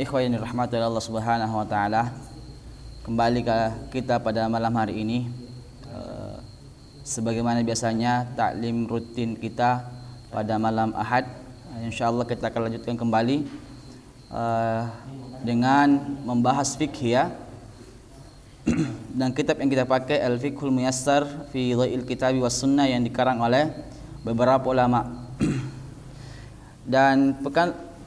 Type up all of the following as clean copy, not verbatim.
ikhwan yang dirahmati Allah Subhanahu wa taala. Kembali kita pada malam hari ini. Sebagaimana biasanya taklim rutin kita pada malam Ahad. Insyaallah kita akan lanjutkan kembali dengan membahas fikih ya. Dan kitab yang kita pakai Al-Fiqhul Muyassar fi Dha'il Kitabi was Sunnah yang dikarang oleh beberapa ulama. Dan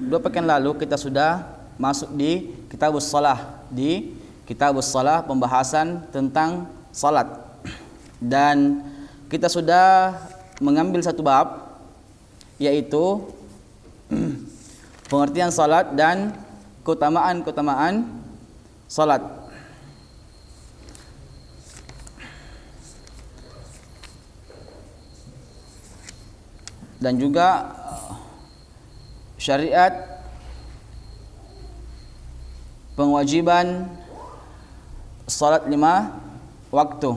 dua pekan lalu kita sudah masuk di Kitabus Shalah, di Kitabus Shalah pembahasan tentang salat. Dan kita sudah mengambil satu bab, yaitu pengertian salat dan keutamaan salat. Dan juga syariat pengajiban salat 5 waktu.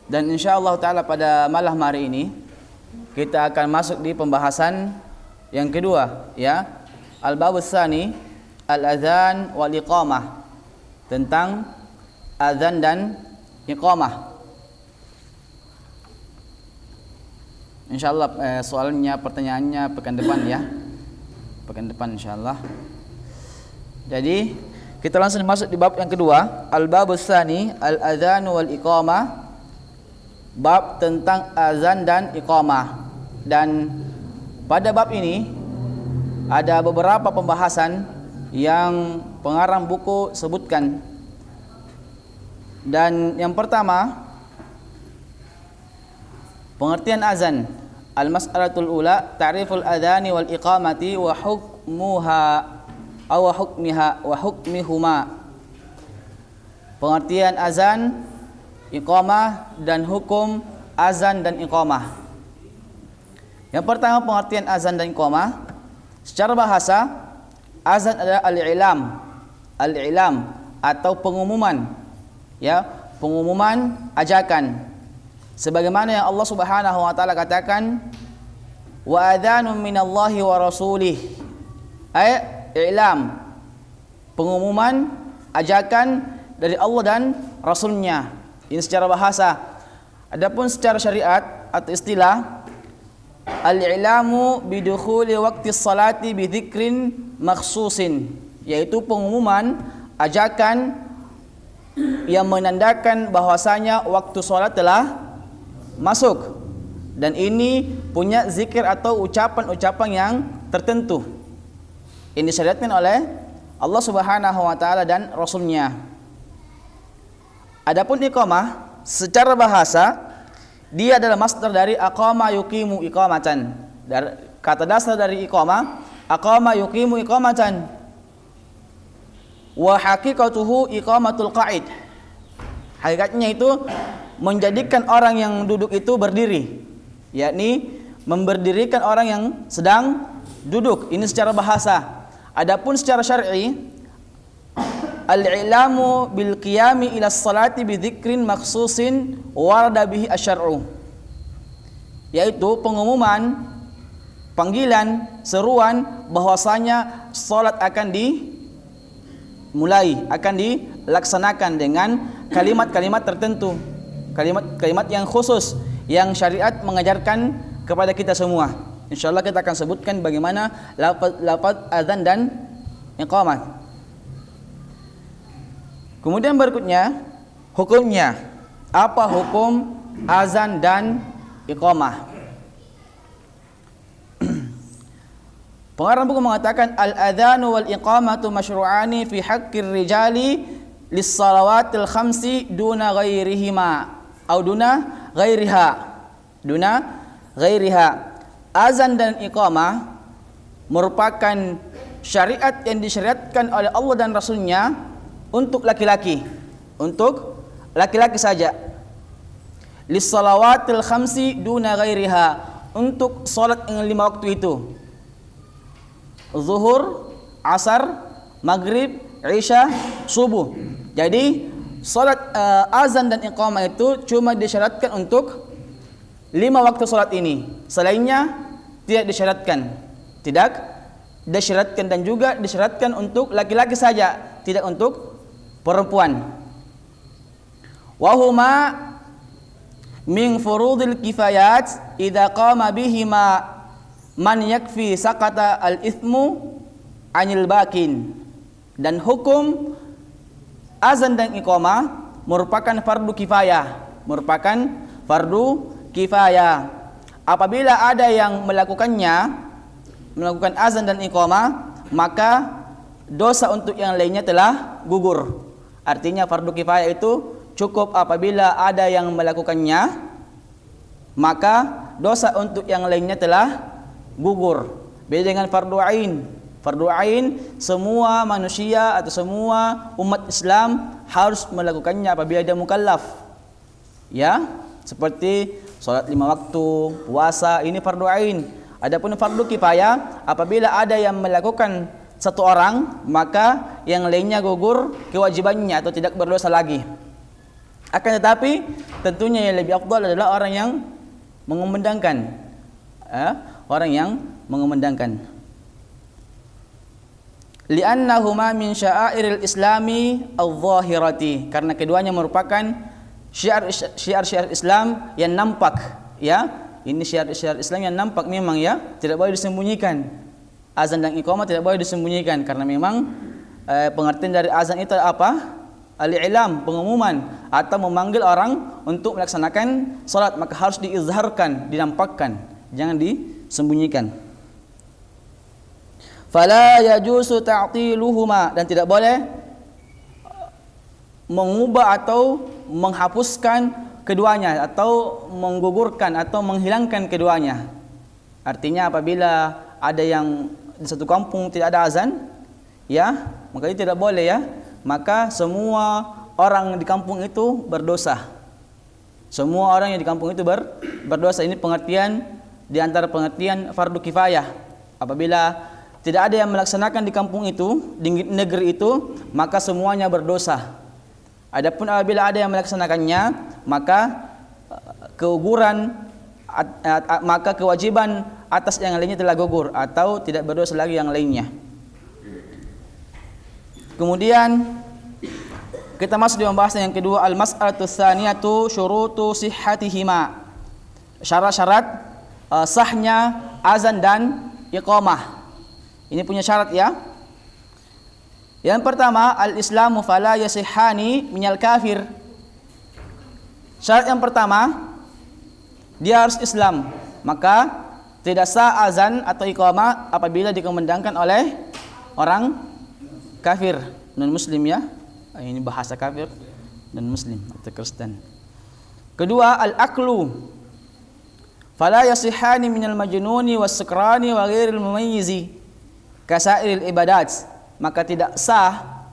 Dan insyaallah taala pada malam hari ini kita akan masuk di pembahasan yang kedua ya, al-babus tsani al-adzan wal iqamah, tentang azan dan iqamah. Insyaallah soalnya pertanyaannya pekan depan ya. Pekan depan insyaallah. Jadi kita langsung masuk di bab yang kedua, al-babus tsani al-adzan wal iqamah. Bab tentang azan dan iqamah. Dan pada bab ini ada beberapa pembahasan yang pengarang buku sebutkan. Dan yang pertama, pengertian azan. Al-mas'alatul ula, ta'riful adhani wal iqamati wa hukmuha aw hukmiha wa hukmihuma. Pengertian azan, iqamah dan hukum azan dan iqamah. Yang pertama, pengertian azan dan iqamah. Secara bahasa, azan adalah al-i'lam atau pengumuman ya, pengumuman ajakan. Sebagaimana yang Allah Subhanahu wa taala katakan, wa adzanun minallahi wa rasulih. I'lam, pengumuman ajakan dari Allah dan Rasulnya. Ini secara bahasa. Adapun secara syariat atau istilah, al-i'lamu bidukhuli waqti salati bi dzikrin makhsusin, yaitu pengumuman ajakan yang menandakan bahwasanya waktu salat telah masuk, dan ini punya zikir atau ucapan-ucapan yang tertentu. Ini disyariatkan oleh Allah Subhanahu wa taala dan Rasulnya. Adapun iqamah secara bahasa, dia adalah masdar dari aqama yuqimu iqamatan. Kata dasar dari iqamah, aqama yuqimu iqamatan. Wa haqiqatuhu iqamatul qa'id. Hakikatnya itu menjadikan orang yang duduk itu berdiri, yakni memberdirikan orang yang sedang duduk. Ini secara bahasa. Adapun secara syar'i, al-i'lamu bil qiyami ila salati bi dzikrin makhsusin warada bihi asy-syar'u, yaitu pengumuman, panggilan, seruan bahwasanya salat akan dimulai, akan dilaksanakan dengan kalimat-kalimat tertentu, kalimat-kalimat yang khusus yang syariat mengajarkan kepada kita semua. Insyaallah kita akan sebutkan bagaimana lafaz azan dan iqamah. Kemudian berikutnya, hukumnya. Apa hukum azan dan iqamah? Pengarang buku mengatakan, al-adzanu wal iqamatu masyru'ani fi haqqir rijali lis-salawatil khamsi duna ghairihima atau duna ghairiha. Azan dan iqamah merupakan syariat yang disyariatkan oleh Allah dan Rasulnya untuk laki-laki saja. Lis-salawatil khamsi duna ghairiha, untuk salat yang 5 waktu itu. Zuhur, asar, maghrib, isya, subuh. Jadi salat azan dan iqamah itu cuma disyaratkan untuk 5 waktu salat ini. Selainnya tidak disyaratkan. Tidak disyaratkan, dan juga disyaratkan untuk laki-laki saja, tidak untuk perempuan. Wa huma min furudil kifayat idza qama bihima man yakfi saqata al-ithmu anil bakin. Dan hukum azan dan iqamah merupakan fardu kifayah, Apabila ada yang melakukan azan dan iqamah, maka dosa untuk yang lainnya telah gugur. Artinya fardu kifayah itu cukup apabila ada yang melakukannya, maka dosa untuk yang lainnya telah gugur. Beda dengan fardu ain. Fardu ain semua manusia atau semua umat Islam harus melakukannya apabila dia mukallaf. Ya, seperti salat 5 waktu, puasa, ini fardu ain. Adapun fardu kifayah, apabila ada yang melakukan satu orang, maka yang lainnya gugur kewajibannya atau tidak berdosa lagi. Akan tetapi tentunya yang lebih afdal adalah orang yang mengumandangkan. Orang yang mengumandangkan. Li'annahuma min sya'airil islami adh-dhahirati, karena keduanya merupakan syiar-syiar Islam yang nampak, ya. Ini syiar-syiar Islam yang nampak memang, ya, tidak boleh disembunyikan. Azan dan iqamah tidak boleh disembunyikan, karena memang pengertian dari azan itu apa? Al-i'lam, pengumuman atau memanggil orang untuk melaksanakan salat, maka harus diizharkan, dinampakkan, jangan disembunyikan. Fala yajuzu ta'tiluhuma, dan tidak boleh mengubah atau menghapuskan keduanya atau menggugurkan atau menghilangkan keduanya. Artinya apabila ada yang di satu kampung tidak ada azan, ya, maka itu tidak boleh, ya. Maka semua orang di kampung itu berdosa. Semua orang yang di kampung itu berdosa. Ini pengertian di antara pengertian fardu kifayah. Apabila tidak ada yang melaksanakan di kampung itu, di negeri itu, maka semuanya berdosa. Adapun apabila ada yang melaksanakannya, maka maka kewajiban atas yang lainnya telah gugur atau tidak berdosa lagi yang lainnya. Kemudian kita masuk di pembahasan yang kedua, al-mas'alatu tsaniyatu syurutu sihhatihima. Syarat-syarat sahnya azan dan iqamah. Ini punya syarat, ya. Yang pertama, al-islamu fala yasihhani minal kafir. Syarat yang pertama, dia harus Islam, maka tidak sah azan atau iqamah apabila dikumandangkan oleh orang kafir, non muslim, ya. Ini bahasa kafir non muslim atau Kristen. Kedua, al-aklu fala yasihhani minal majnuni was-sukrani wa ghairil mumayyizi kasairil ibadat, maka tidak sah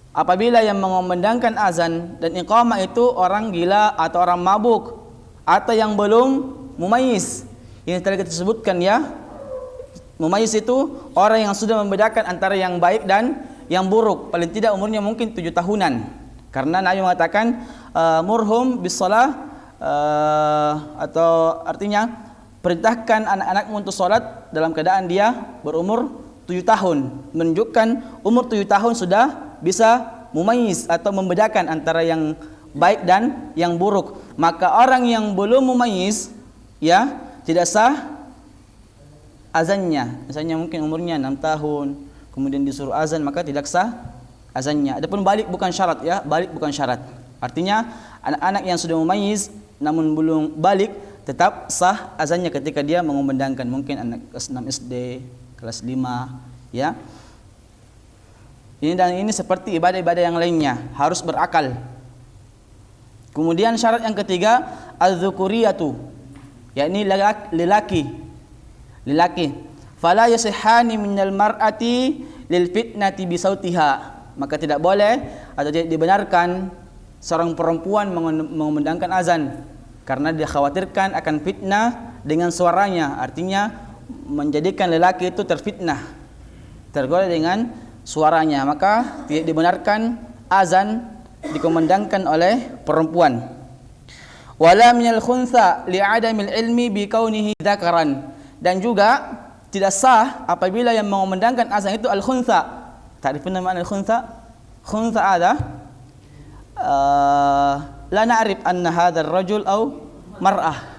apabila yang mengumandangkan azan dan iqamah itu orang gila atau orang mabuk atau yang belum mumayyiz. Ini tadi kita sebutkan, ya. Mumayyiz itu orang yang sudah membedakan antara yang baik dan yang buruk, paling tidak umurnya mungkin 7 tahunan. Karena Nabi mengatakan murhum bis shalah, atau artinya perintahkan anak-anakmu untuk sholat dalam keadaan dia berumur 7 tahun. Menunjukkan umur 7 tahun sudah bisa mumayyiz atau membedakan antara yang baik dan yang buruk. Maka orang yang belum mumayyiz, ya, tidak sah azannya. Misalnya mungkin umurnya 6 tahun, kemudian disuruh azan, maka tidak sah azannya. Adapun balik bukan syarat, ya. Balik bukan syarat. Artinya anak-anak yang sudah mumayyiz namun belum balik tetap sah azannya ketika dia mengumandangkan, mungkin anak kelas 6 SD, kelas 5, ya. Ini seperti ibadah-ibadah yang lainnya, harus berakal. Kemudian syarat yang ketiga, az-dzukuriyatu, yakni lelaki. Fala yasihhani minal mar'ati lil fitnati bi sautiha, maka tidak boleh atau tidak dibenarkan seorang perempuan mengumandangkan azan karena dikhawatirkan akan fitnah dengan suaranya. Artinya menjadikan lelaki itu tergoda dengan suaranya, maka tidak dibenarkan azan dikumandangkan oleh perempuan. Wala minal khuntha li'adamil ilmi bi kaunihi dzakaran, dan juga tidak sah apabila yang mengumandangkan azan itu al-khuntha. Ta'rifuna ma'na al-khuntha? Khuntha ada la na'rif anna hadzal rajul aw mar'ah.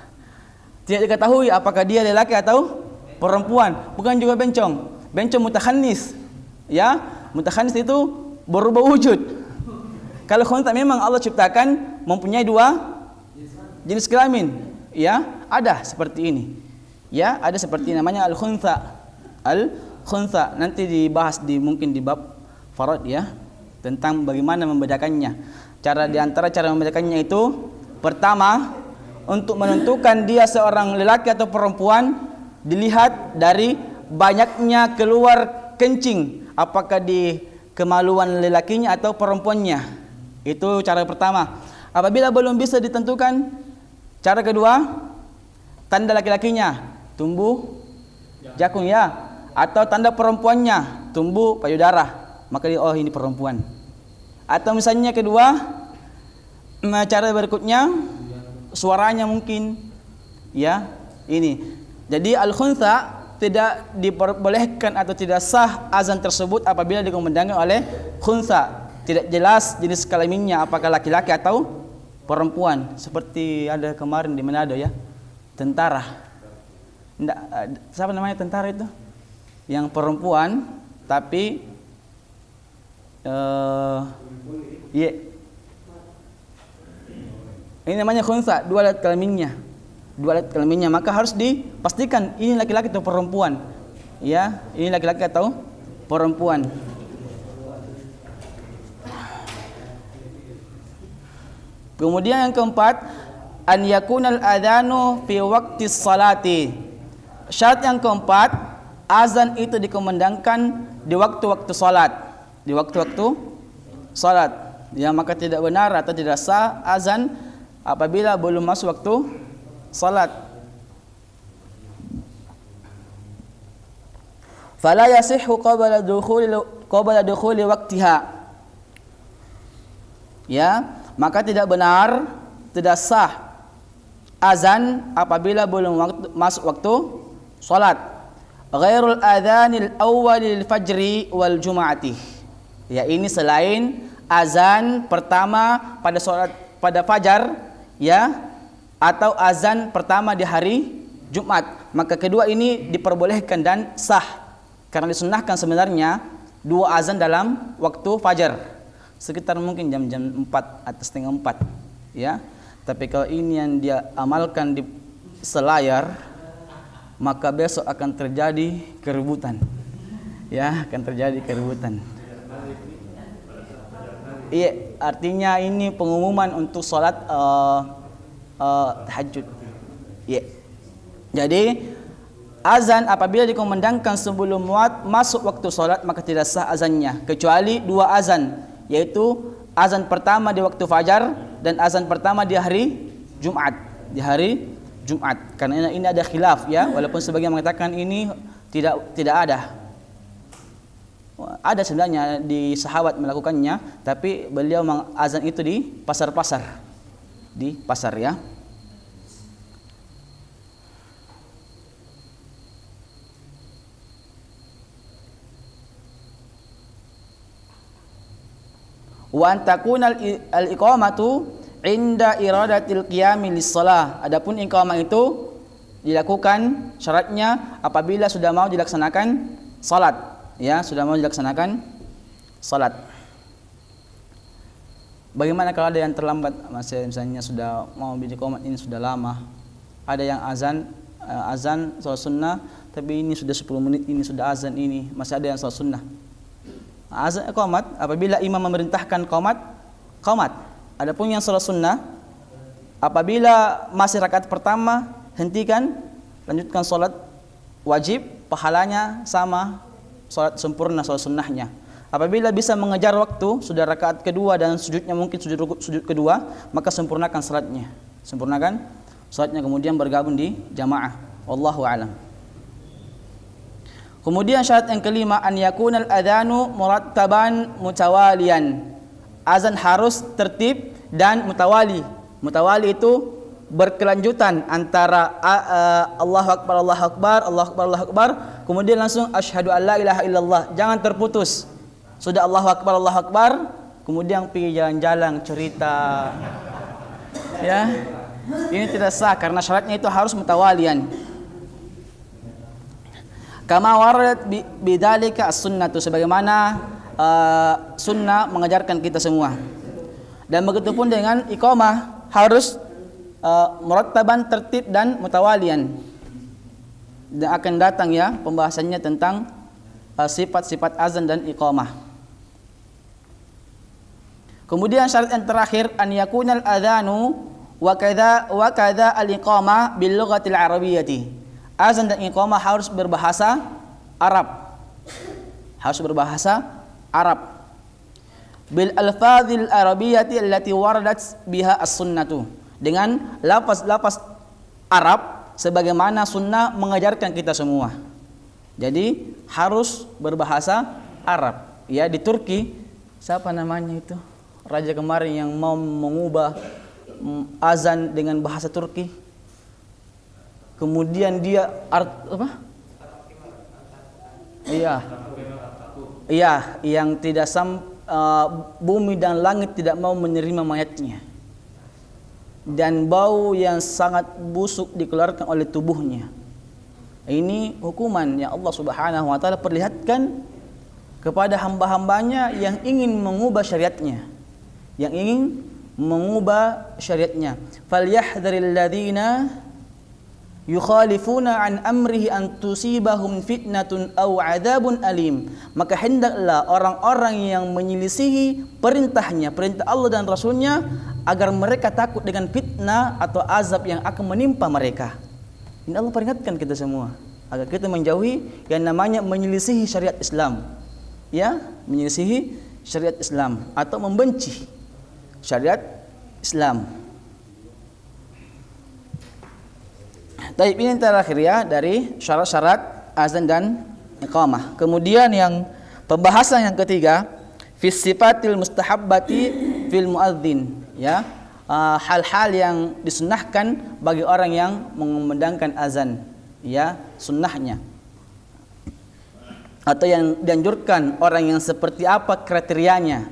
Tidak diketahui apakah dia lelaki atau perempuan. Bukan juga bencong. Bencong mutakhannis. Ya, mutakhannis itu berubah wujud. Kalau khuntha memang Allah ciptakan mempunyai dua jenis kelamin. Ya, ada seperti ini. Ya, ada seperti namanya al-khuntha. Al-khuntha nanti dibahas mungkin di bab farad ya, tentang bagaimana membedakannya. Di antara cara membedakannya itu, pertama, untuk menentukan dia seorang lelaki atau perempuan dilihat dari banyaknya keluar kencing, apakah di kemaluan lelakinya atau perempuannya. Itu cara pertama. Apabila belum bisa ditentukan, cara kedua, tanda laki-lakinya tumbuh jakun ya, atau tanda perempuannya tumbuh payudara, maka dia, oh ini perempuan. Atau misalnya kedua, cara berikutnya suaranya mungkin ya ini. Jadi al-khuntha tidak diperbolehkan atau tidak sah azan tersebut apabila dikumandangkan oleh khuntha. Tidak jelas jenis kelaminnya apakah laki-laki atau perempuan. Seperti ada kemarin di Manado ya, tentara. Siapa namanya tentara itu? Yang perempuan tapi iya. Ini namanya khuntha, dua alat kelaminnya, maka harus dipastikan ini laki-laki atau perempuan. Ya, ini laki-laki atau perempuan. Kemudian yang keempat, an yakunal adzanu fi waqtis salati. Syarat yang keempat, azan itu dikumandangkan di waktu-waktu salat. Di waktu-waktu salat. Ya, maka tidak benar atau tidak sah azan apabila belum masuk waktu salat. Fala yasihhu qabla dukhuli waqtiha. Ya, maka tidak benar, tidak sah azan apabila belum masuk waktu salat. Ghairul adzanil awwalil fajri wal jumu'ati. Ya, ini selain azan pertama pada fajar ya, atau azan pertama di hari Jumat. Maka kedua ini diperbolehkan dan sah, karena disunnahkan sebenarnya dua azan dalam waktu fajar, sekitar mungkin jam-jam 4 atau setengah 4 ya. Tapi kalau ini yang dia amalkan di selayar, maka besok akan terjadi keributan ya, akan terjadi keributan. Iya, artinya ini pengumuman untuk sholat tahajud. Iya. Jadi azan apabila dikumandangkan sebelum masuk waktu sholat, maka tidak sah azannya, kecuali dua azan, yaitu azan pertama di waktu fajar dan azan pertama di hari Jumat. Di hari Jumat. Karena ini ada khilaf ya, walaupun sebagian mengatakan ini tidak ada. Ada sebenarnya di sahabat melakukannya, tapi beliau mengazan itu di pasar-pasar. Di pasar ya. Wa an takuna al-iqamatu inda iradatil qiyami lis-shalah. Adapun iqamah itu dilakukan syaratnya apabila sudah mau dilaksanakan salat. Ya, sudah mau dilaksanakan salat. Bagaimana kalau ada yang terlambat, misalnya sudah mau bidiqomat ini sudah lama. Ada yang azan salat sunnah, tapi ini sudah 10 menit ini sudah azan ini, masih ada yang salat sunnah. Azan iqamat apabila imam memerintahkan qamat. Adapun yang salat sunnah apabila masih rakaat pertama hentikan, lanjutkan salat wajib, pahalanya sama salat sempurna salat sunnahnya. Apabila bisa mengejar waktu, sudah rakaat kedua dan sujudnya mungkin sujud kedua, maka sempurnakan salatnya. Sempurnakan salatnya, kemudian bergabung di jamaah. Wallahu a'lam. Kemudian syarat yang kelima, an yakunal adzanu murattaban mutawaliyan. azan harus tertib dan mutawali. Mutawali itu berkelanjutan antara Allahu Akbar, Allahu Akbar, Allahu Akbar, Allahu Akbar, kemudian langsung asyhadu an la ilaha illallah. Jangan terputus. Sudah Allahu Akbar, Allahu Akbar, kemudian pergi jalan-jalan cerita. Ya. Ini tidak sah karena syaratnya itu harus mutawalian. Kama waradat bidzalika as-sunnatu, sebagaimana sunnah mengajarkan kita semua. Dan begitu pun dengan iqamah harus murattaban, tertib dan mutawalian. Dan akan datang ya pembahasannya tentang sifat-sifat azan dan iqamah. Kemudian syarat yang terakhir, an yakunal adzanu wa kadza al-iqamah bil lughatil arabiyyati. Azan dan iqamah harus berbahasa Arab. Harus berbahasa Arab. Bil alfazil arabiyyati allati waradat biha as-sunnatu. Dengan lafaz-lafaz Arab sebagaimana sunnah mengajarkan kita semua. Jadi harus berbahasa Arab. Ya, di Turki siapa namanya itu? Raja kemarin yang mau mengubah azan dengan bahasa Turki. Kemudian dia apa? Iya, yang tidak bumi dan langit tidak mau menerima mayatnya. Dan bau yang sangat busuk dikeluarkan oleh tubuhnya. Ini hukuman yang Allah Subhanahu wa taala perlihatkan kepada hamba-hambanya yang ingin mengubah syariatnya. Yang ingin mengubah syariatnya. Falyahdharil ladzina yukhalifuna an amrihi an tusibahum fitnatun aw adzabun alim. Maka hendaklah orang-orang yang menyelisihi perintahnya, perintah Allah dan Rasulnya, agar mereka takut dengan fitnah atau azab yang akan menimpa mereka. Ini Allah peringatkan kita semua agar kita menjauhi yang namanya menyelisihi syariat Islam. Ya, menyelisihi syariat Islam atau membenci syariat Islam. Baik, ini terakhir ya dari syarat-syarat azan dan iqamah. Kemudian yang pembahasan yang ketiga, fi sifatil mustahabbati fil muadzin, ya. Hal-hal yang disunnahkan bagi orang yang mengumandangkan azan, ya, sunnahnya. Atau yang dianjurkan orang yang seperti apa kriterianya.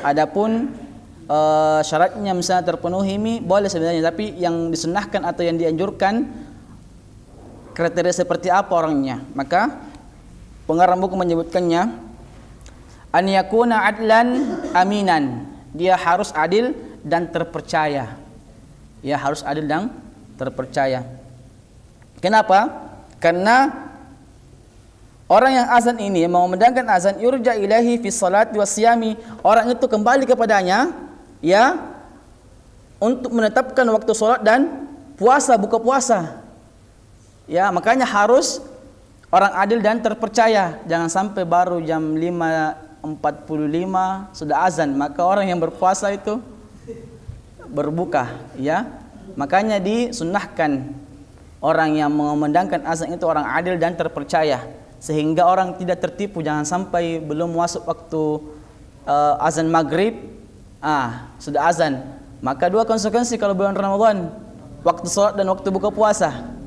Adapun syaratnya misalnya terpenuhi boleh sebenarnya, tapi yang disunnahkan atau yang dianjurkan kriteria seperti apa orangnya. Maka pengarang buku menyebutkannya, an yakuna adlan aminan, dia harus adil dan terpercaya. Ya, harus adil dan terpercaya. Kenapa? Karena orang yang azan ini mengumandangkan azan, yurja ilahi fi salati wasyami, orang itu kembali kepadanya ya untuk menetapkan waktu salat dan puasa, buka puasa. Ya, makanya harus orang adil dan terpercaya. Jangan sampai baru jam 5.45 sudah azan, maka orang yang berpuasa itu berbuka, ya. Makanya disunnahkan orang yang mengumandangkan azan itu orang adil dan terpercaya, sehingga orang tidak tertipu. Jangan sampai belum masuk waktu azan maghrib, sudah azan. Maka dua konsekuensi kalau bulan Ramadan, waktu salat dan waktu buka puasa.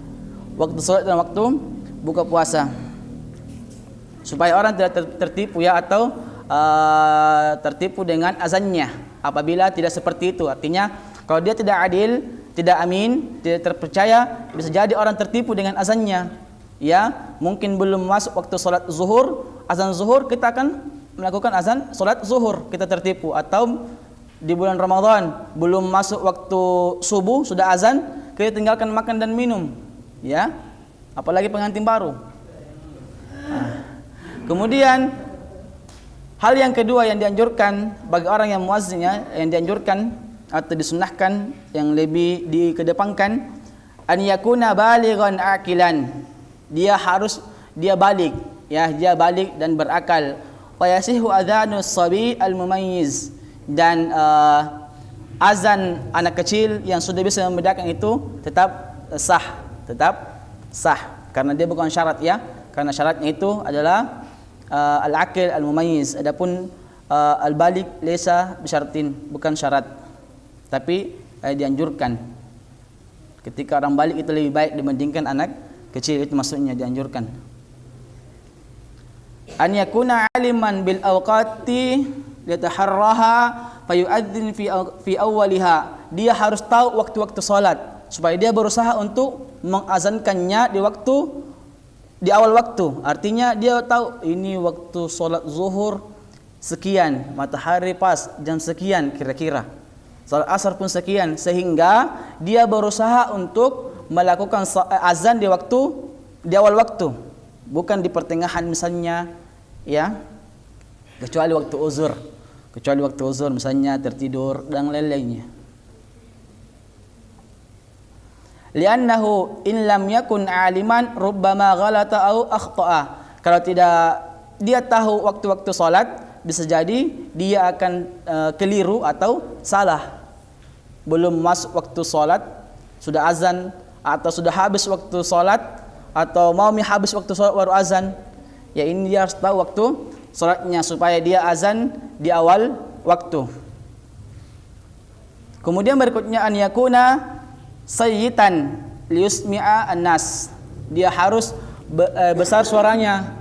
Waktu salat dan waktu buka puasa, supaya orang tidak tertipu ya, atau tertipu dengan azannya. Apabila tidak seperti itu, artinya kalau dia tidak adil, tidak amin, tidak terpercaya, bisa jadi orang tertipu dengan azannya. Ya, mungkin belum masuk waktu salat zuhur, azan zuhur, kita akan melakukan azan salat zuhur, kita tertipu. Atau di bulan Ramadan belum masuk waktu subuh sudah azan, kita tinggalkan makan dan minum. Ya, apalagi pengantin baru. Kemudian hal yang kedua yang dianjurkan bagi orang yang muazzinnya, yang dianjurkan atau disunnahkan, yang lebih dikedepankan, an yakuna balighan aqilan, dia balik, ya, dia balik dan berakal. Wa yasihu adzanus sabi al mumayyiz, dan azan anak kecil yang sudah bisa membedakan itu tetap sah, karena dia bukan syarat, ya, karena syaratnya itu adalah al-aqil al-mumayyiz. Adapun al-balik laysa bisyartin, bukan syarat, tapi dianjurkan. Ketika orang balik itu lebih baik dibandingkan anak kecil, itu maksudnya dianjurkan. An yakuna aliman bil awqati yataharraha fayu'adzin fi awwaliha. Dia harus tahu waktu-waktu salat supaya dia berusaha untuk mengazankannya di awal waktu. Artinya dia tahu ini waktu salat zuhur sekian, matahari pas jam sekian kira-kira. Salat asar pun sekian, sehingga dia berusaha untuk melakukan azan di awal waktu, bukan di pertengahan misalnya, ya. Kecuali waktu uzur misalnya tertidur dan lain-lainnya. Li'annahu in lam yakun aliman rubbama ghalata au akhta'a. Kalau tidak dia tahu waktu-waktu salat, bisa jadi dia akan keliru atau salah. Belum masuk waktu salat, sudah azan, atau sudah habis waktu salat, atau mau habis waktu salat baru azan. Ya, ini dia harus tahu waktu salatnya supaya dia azan di awal waktu. Kemudian berikutnya an yakuna sayyitan liyusmi'a an-nas. Dia harus besar suaranya.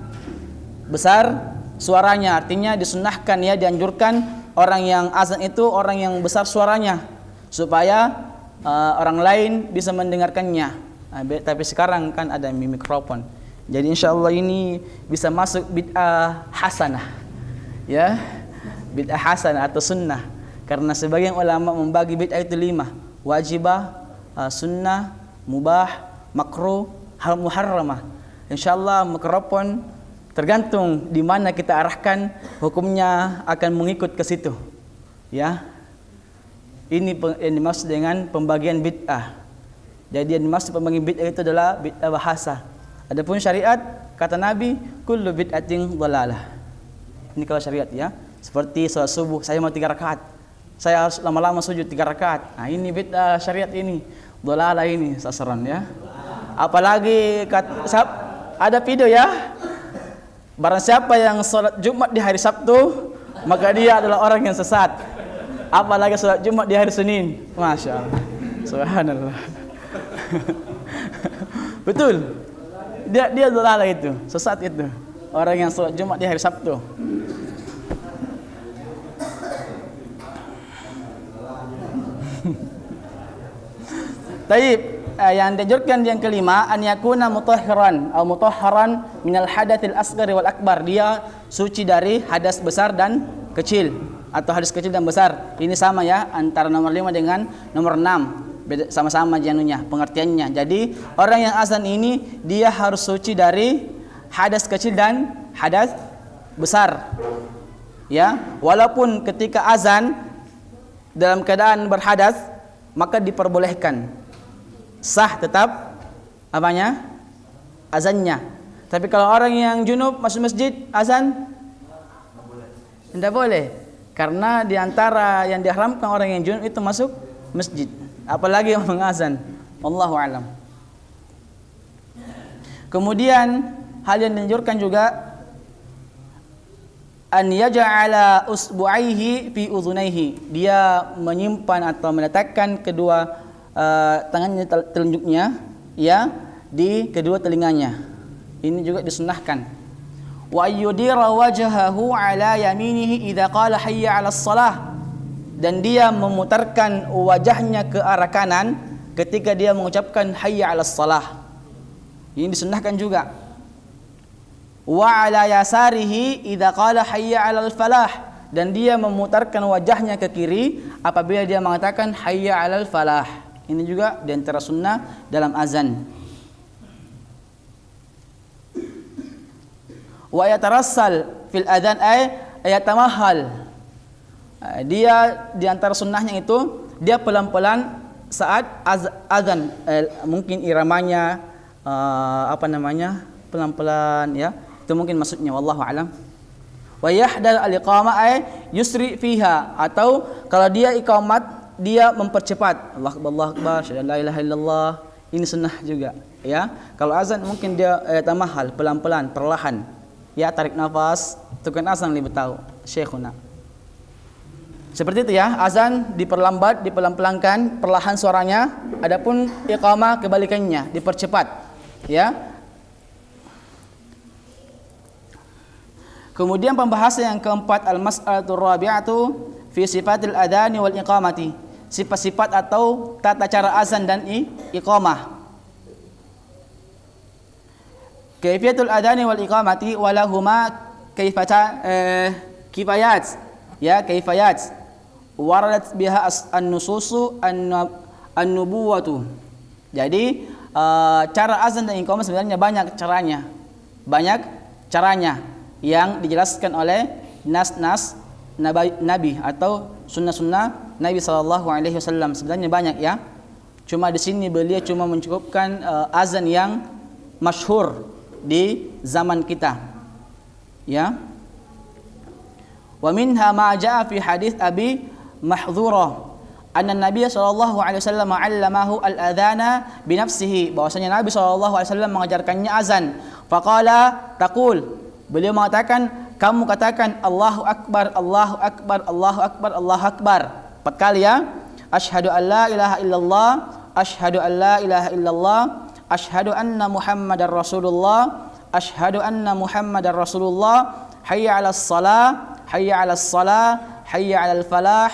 Besar suaranya artinya disunnahkan, ya, dianjurkan orang yang azan itu orang yang besar suaranya supaya orang lain bisa mendengarkannya. Tapi sekarang kan ada mikrofon. Jadi insyaallah ini bisa masuk bid'ah hasanah. Ya, bid'ah hasanah atau sunnah. Karena sebagian ulama membagi bid'ah itu 5. Wajibah, sunnah, mubah, makruh, muharramah. Insyaallah mikrofon tergantung di mana kita arahkan, hukumnya akan mengikut ke situ. Ya. Ini yang dimaksud dengan pembagian bid'ah. Jadi yang dimaksud pembagian bid'ah itu adalah bid'ah bahasa. Adapun syariat, kata Nabi, kullu bid'atin dhalalah. Ini kalau syariat, ya. Seperti salat subuh, saya mau 3 rakaat. Saya harus lama-lama sujud 3 rakaat. Nah, ini bid'ah syariat ini. Dhalalah ini sasaran, ya. Apalagi ada video, ya. Barang siapa yang salat Jumat di hari Sabtu, maka dia adalah orang yang sesat. Apalagi salat Jumat di hari Senin. Masya Allah. Subhanallah. Betul. Dia dhalalah itu, sesat itu. Orang yang salat Jumat di hari Sabtu. Taib, yang dianjurkan yang kelima an yakuna mutahhiran atau mutahharan minal hadatsil asghari wal akbar. Dia suci dari hadas besar dan kecil atau hadas kecil dan besar. Ini sama, ya, antara nomor 5 dengan nomor 6. Beda, sama-sama janunya, pengertiannya. Jadi orang yang azan ini dia harus suci dari hadas kecil dan hadas besar. Ya, walaupun ketika azan dalam keadaan berhadas maka diperbolehkan. Sah tetap apanya? Azannya. Tapi kalau orang yang junub masuk masjid azan tidak boleh. Karena diantara yang diharamkan orang yang junub itu masuk masjid. Apalagi yang mengazan. Wallahu a'lam. Kemudian hal yang dianjurkan juga an yaj'ala usbu'aihi fi udhunaihi. Dia menyimpan atau meletakkan kedua tangannya, telunjuknya, ya, di kedua telinganya. Ini juga disunahkan. Wa yudira wajhahu ala yaminihi idza qala hayya 'alas shalah. Dan dia memutarkan wajahnya ke arah kanan ketika dia mengucapkan hayya 'alas shalah. Ini disunahkan juga. Wa ala yasarihi idza qala hayya 'alal falah. Dan dia memutarkan wajahnya ke kiri apabila dia mengatakan hayya 'alal falah. Ini juga di antara sunnah dalam azan. Wa yatarassal fil adzan ay yatamahhal. Dia di antara sunnahnya itu dia pelan-pelan saat azan, mungkin iramanya pelan-pelan, ya. Itu mungkin maksudnya, wallahu alam. Wa yahdal al-iqamah ay yusri fiha, atau kalau dia iqamat dia mempercepat. Allahu akbar, syahadu la ilaha illallah. Ini sunnah juga, ya. Kalau azan mungkin dia tamahal, pelan-pelan, perlahan. Ya, tarik nafas, itu kan azan lebih tahu Syekhuna. Seperti itu ya, azan diperlambat, dipelan-pelankan, perlahan suaranya. Adapun iqamah kebalikannya, dipercepat. Ya. Kemudian pembahasan yang keempat, al-mas'alatu rabi'atu fi sifatil adani wal iqamati. Sifat-sifat atau tata cara azan dan iqamah. Kaifiyatul adani wal iqamati walahuma kifayat. Ya, kaifayat. Waradat biha an-nususu an-nubuwatu. Jadi cara azan dan iqamah sebenarnya banyak caranya. Banyak caranya yang dijelaskan oleh nas-nas Nabi atau sunnah-sunnah Nabi sallallahu alaihi wasallam. Sebenarnya banyak ya. Cuma di sini beliau cuma mencukupkan azan yang masyhur di zaman kita. Ya. Wa minha ma jaa fi hadis Abi Mahdhura anna Nabi sallallahu alaihi wasallam 'allamahu al-adhana bi nafsihi, bahwasanya Nabi sallallahu alaihi wasallam mengajarkannya azan. Faqala taqul, beliau mengatakan, kamu katakan Allahu akbar, Allahu akbar, Allahu akbar, Allahu akbar 4 kali ya. Asyhadu an la ilaha illallah, asyhadu an la ilaha illallah, asyhadu anna Muhammadar Rasulullah, asyhadu anna Muhammadar Rasulullah, hayya 'alas shalah, hayya 'alas shalah, hayya 'alal falah,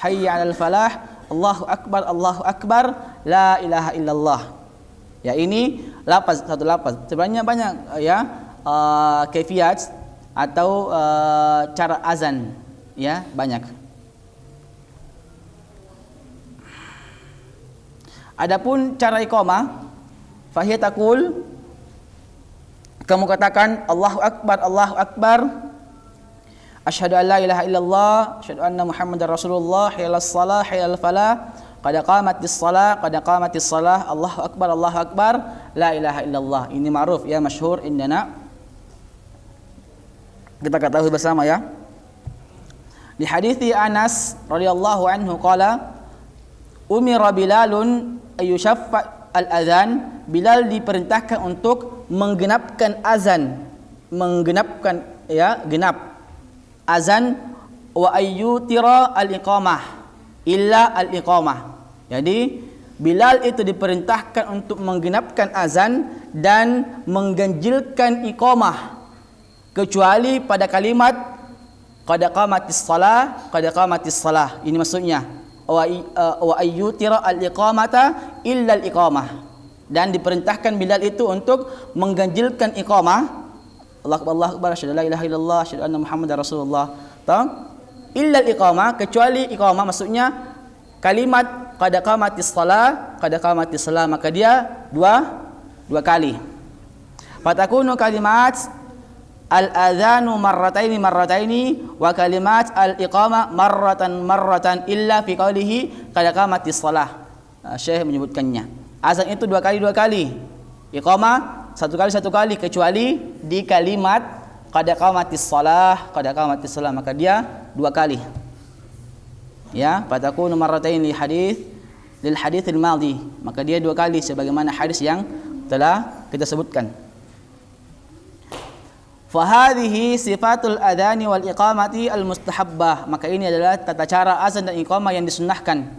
hayya 'alal falah, Allahu akbar, Allahu akbar, la ilaha illallah. Ya, ini satu lafaz. Sebenarnya banyak ya kaifiyat atau cara azan ya, banyak. Adapun cara iqamah, fahiya taqul, kamu katakan Allahu akbar, Allahu akbar, asyhadu an la ilaha illallah, asyhadu anna Muhammadar Rasulullah, hayya 'alas shalah, hayya 'alal falah, qad qamatis shalah, qad qamatis shalah, Allahu akbar, Allahu akbar, la ilaha illallah. Ini ma'ruf ya, masyhur indana. Kita ketahui bersama ya. Di hadis Anas radhiyallahu anhu qala umira Bilalun ayyushaffa al-adzan, Bilal diperintahkan untuk menggenapkan azan, menggenapkan ya, genap azan, wa ayyutira al-iqamah illa al-iqamah. Jadi Bilal itu diperintahkan untuk menggenapkan azan dan mengganjilkan iqamah, kecuali pada kalimat qad qamatis shalah, qad qamatis shalah. Ini maksudnya wa ayyutira al-iqamata illa al-iqamah, dan diperintahkan Bilal itu untuk mengganjilkan iqamah, Allahu akbar, Allahu akbar, asyhadu la ilaha illallah, asyhadu anna Muhammadar Rasulullah, illa al-iqamah, kecuali iqamah, maksudnya kalimat qad qamatis shalah, qad qamatis shalah, maka dia dua kali. Fatakunu kalimat al-adhanu marrataini wa kalimat al-iqamah marratan illa fi qawlihi qad qamatis shalah. Syekh menyebutkannya, azan itu dua kali, iqamah satu kali, kecuali di kalimat qad qamatis shalah, maka dia dua kali. Ya, fatakunu marrataini lil hadits al-madhi, maka dia dua kali sebagaimana hadis yang telah kita sebutkan. Fahadhihi sifatul adani wal iqamati al mustahabbah, maka ini adalah tata cara azan dan iqamah yang disunnahkan.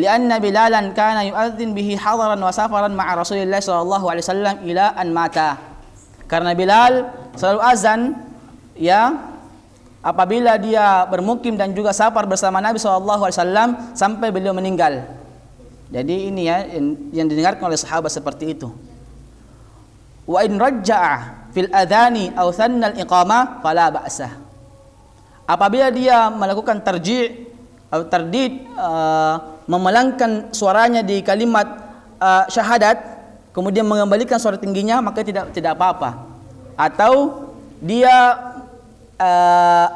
Lianna Bilalan kana yu'adzin bihi hadaran wa safaran ma'a Rasulillah sallallahu alaihi wasallam ila an mata. Karena Bilal selalu azan ya apabila dia bermukim dan juga safar bersama Nabi sallallahu alaihi wasallam sampai beliau meninggal. Jadi ini ya yang didengarkan oleh sahabat seperti itu. Wa in rajja'a fil adhani aw thanna al-iqamah fala ba'sah. Apabila dia melakukan tarji' atau tardid, memelangkan suaranya di kalimat syahadat, kemudian mengembalikan suara tingginya, maka tidak apa-apa. Atau dia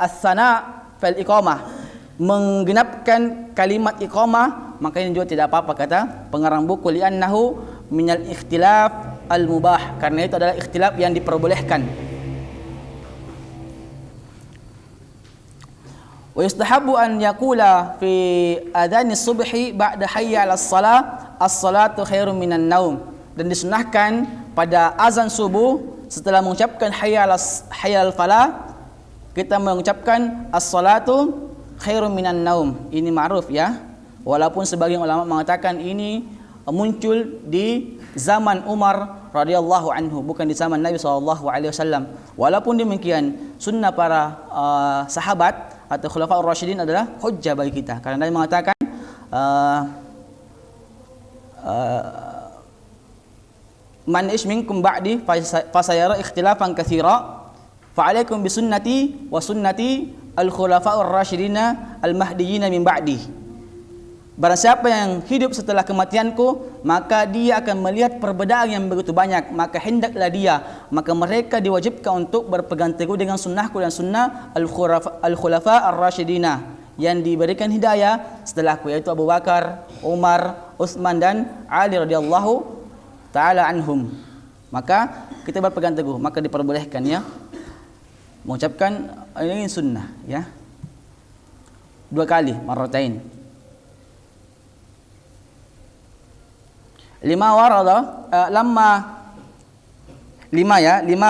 as-sana fil iqamah, menggenapkan kalimat iqamah, maka ini juga tidak apa-apa, kata pengarang buku, li'annahu minal ikhtilaf al-mubah, karena itu adalah ikhtilaf yang diperbolehkan. Wa yustahabbu an yaqula fi adhan as-subhi ba'da hayya 'alas shalah as-salatu khairun minan naum, dan disunahkan pada azan subuh setelah mengucapkan hayya 'alal falah kita mengucapkan as-salatu khairun minan naum. Ini ma'ruf ya. Walaupun sebagian ulama mengatakan ini muncul di zaman Umar radhiyallahu anhu, bukan di zaman Nabi SAW. Walaupun demikian, sunnah para sahabat atau khulafaur rasyidin adalah hujjah bagi kita. Karena Nabi mengatakan man ish minkum ba'di fasayara ikhtilafan katsira fa'alaikum bisunnati wa sunnati al-khulafaur rasyidina al-mahdiyyin min ba'di. Barang siapa yang hidup setelah kematianku, maka dia akan melihat perbedaan yang begitu banyak, maka hendaklah maka mereka diwajibkan untuk berpegang teguh dengan sunnahku dan sunnah al-khulafa ar-rasyidina yang diberikan hidayah setelahku, yaitu Abu Bakar, Umar, Utsman dan Ali radhiyallahu taala anhum. Maka kita berpegang teguh, maka diperbolehkan ya mengucapkan ini sunnah ya 2 kali marratain. Lima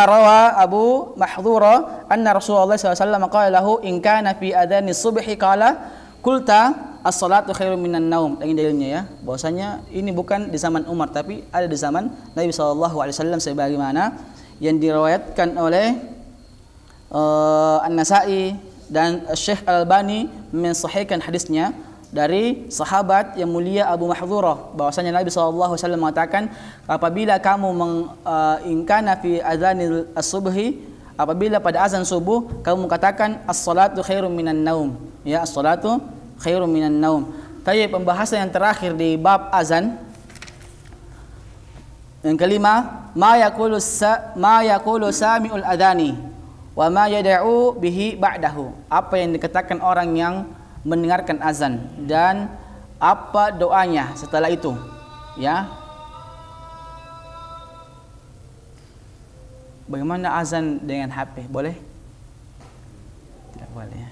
rawa Abu Mahdhura anna Rasulullah SAW qala lahu in kana fi adhani subhi qala qulta as-salatu khairum minan naum. Lagi dalilnya ya, bahwasanya ini bukan di zaman Umar tapi ada di zaman Nabi SAW sebagaimana yang diriwayatkan oleh An-Nasa'i dan Syekh Al-Albani mensahihkan hadisnya dari sahabat yang mulia Abu Mahdhurah, bahwasanya Nabi SAW mengatakan apabila kamu ingkana fi adzanil as-subhi, apabila pada azan subuh kamu katakan as-salatu khairum minan naum ya, as-salatu khairum minan naum. Tapi pembahasan yang terakhir di bab azan yang kelima, ma yaqulu sami'ul adhani wa ma yad'u bihi ba'dahu, apa yang dikatakan orang yang mendengarkan azan dan apa doanya setelah itu ya. Bagaimana azan dengan HP? Boleh? Tidak boleh ya.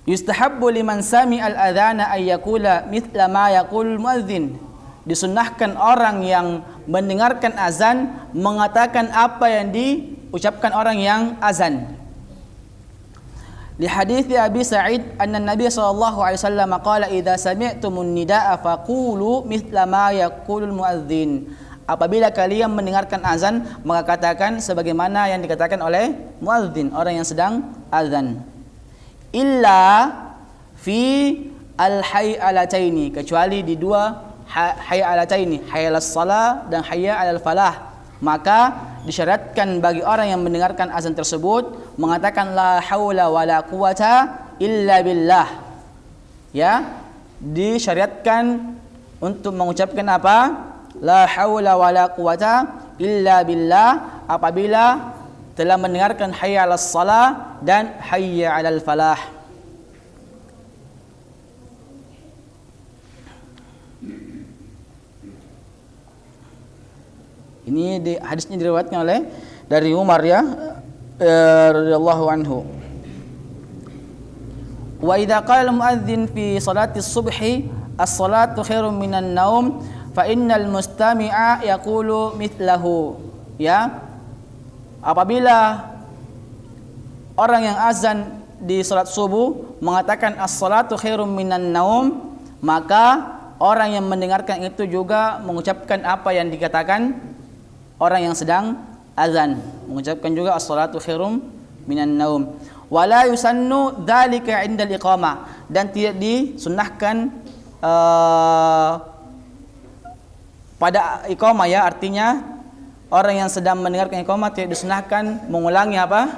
Yustahabbu liman sami'al adhana ay yaqula mithla ma yaqul muadzin. Disunnahkan orang yang mendengarkan azan mengatakan apa yang diucapkan orang yang azan. Li hadits Abi Sa'id anna Nabi sallallahu alaihi wasallam qala idza sami'tumun nidaa faqulu mithla ma yaqulul muadzin. Apabila kalian mendengarkan azan, maka katakan sebagaimana yang dikatakan oleh muadzin, orang yang sedang azan. Illa fi al-hay'alataini, kecuali di 2 hay'alataini, hayyalas salah dan hayya 'alal falah. Maka disyariatkan bagi orang yang mendengarkan azan tersebut mengatakan la haula wala quwata illa billah. Ya, disyariatkan untuk mengucapkan apa? La haula wala quwata illa billah apabila telah mendengarkan hayya 'alas shalah dan hayya 'alal falah. Ini hadisnya diriwayatkan oleh dari Umar ya radhiyallahu anhu. Wa idza qala al-muadzin fi salati as-subhi as-salatu khairum minan naum fa innal mustami'a yaqulu mithlahu. Ya. Apabila orang yang azan di salat subuh mengatakan as-salatu khairum minan naum, maka orang yang mendengarkan itu juga mengucapkan apa yang dikatakan orang yang sedang azan, mengucapkan juga as-salatu khairum minan naum. Wala yusannu dzalika 'inda al-iqamah, dan tidak disunnahkan pada iqamah ya, artinya orang yang sedang mendengarkan iqamah tidak disunnahkan mengulangi apa?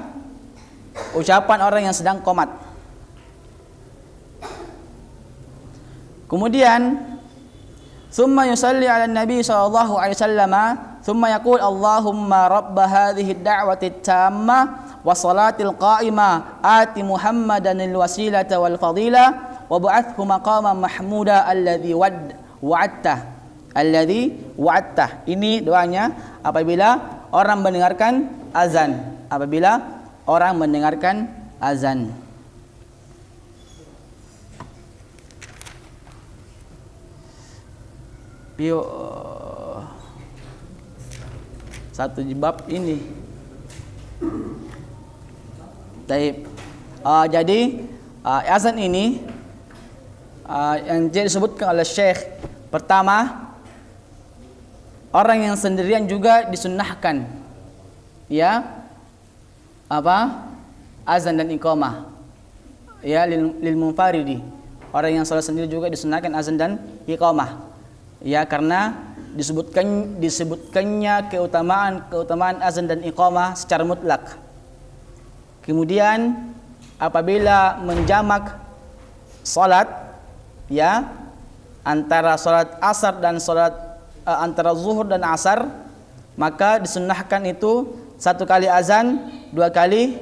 Ucapan orang yang sedang qomat. Kemudian thumma yusalli 'ala nabi sallallahu alaihi wasallam thumma yaqul Allahumma rabb hadhihi ad-da'wati at-tamma wa salatil qa'imah ati Muhammadan al-wasilata wal fadila wa ba'athhu maqaman mahmuda alladhi wa'adta. Ini doanya apabila orang mendengarkan azan. Apabila orang mendengarkan azan. Satu bab ini Taib. Jadi azan ini yang disebutkan oleh Syekh, pertama, orang yang sendirian juga disunnahkan ya azan dan iqamah ya lil munfaridi. Orang yang salat sendiri juga disunnahkan azan dan iqamah ya, karena disebutkannya keutamaan azan dan iqamah secara mutlak. Kemudian apabila menjamak salat ya antara salat asar dan salat antara zuhur dan asar, maka disunnahkan itu 1 kali azan 2 kali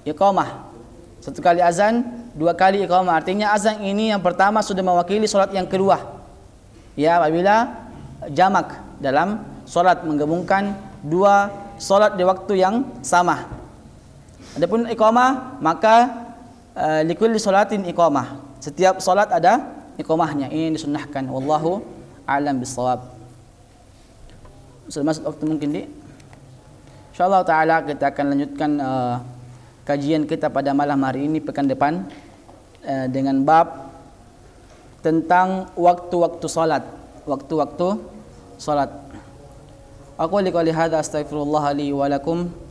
iqamah. 1 kali azan 2 kali iqamah. Artinya azan ini yang pertama sudah mewakili salat yang kedua ya, apabila jamak dalam salat, menggabungkan 2 salat di waktu yang sama. Adapun iqamah, maka likulli salatin iqamah. Setiap salat ada iqamahnya. Ini disunnahkan. Wallahu a'lam bissawab. Sudah masuk waktu mungkin di. Insyaallah taala kita akan lanjutkan kajian kita pada malam hari ini pekan depan dengan bab tentang waktu-waktu salat. Waktu-waktu salat. Aku liqali hadza astaghfirullah li wa lakum.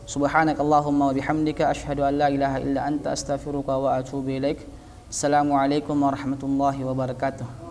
Subhanakallahumma wa bihamdika asyhadu an la ilaha illa anta astaghfiruka wa atubu ilaik. Assalamualaikum warahmatullahi wabarakatuh.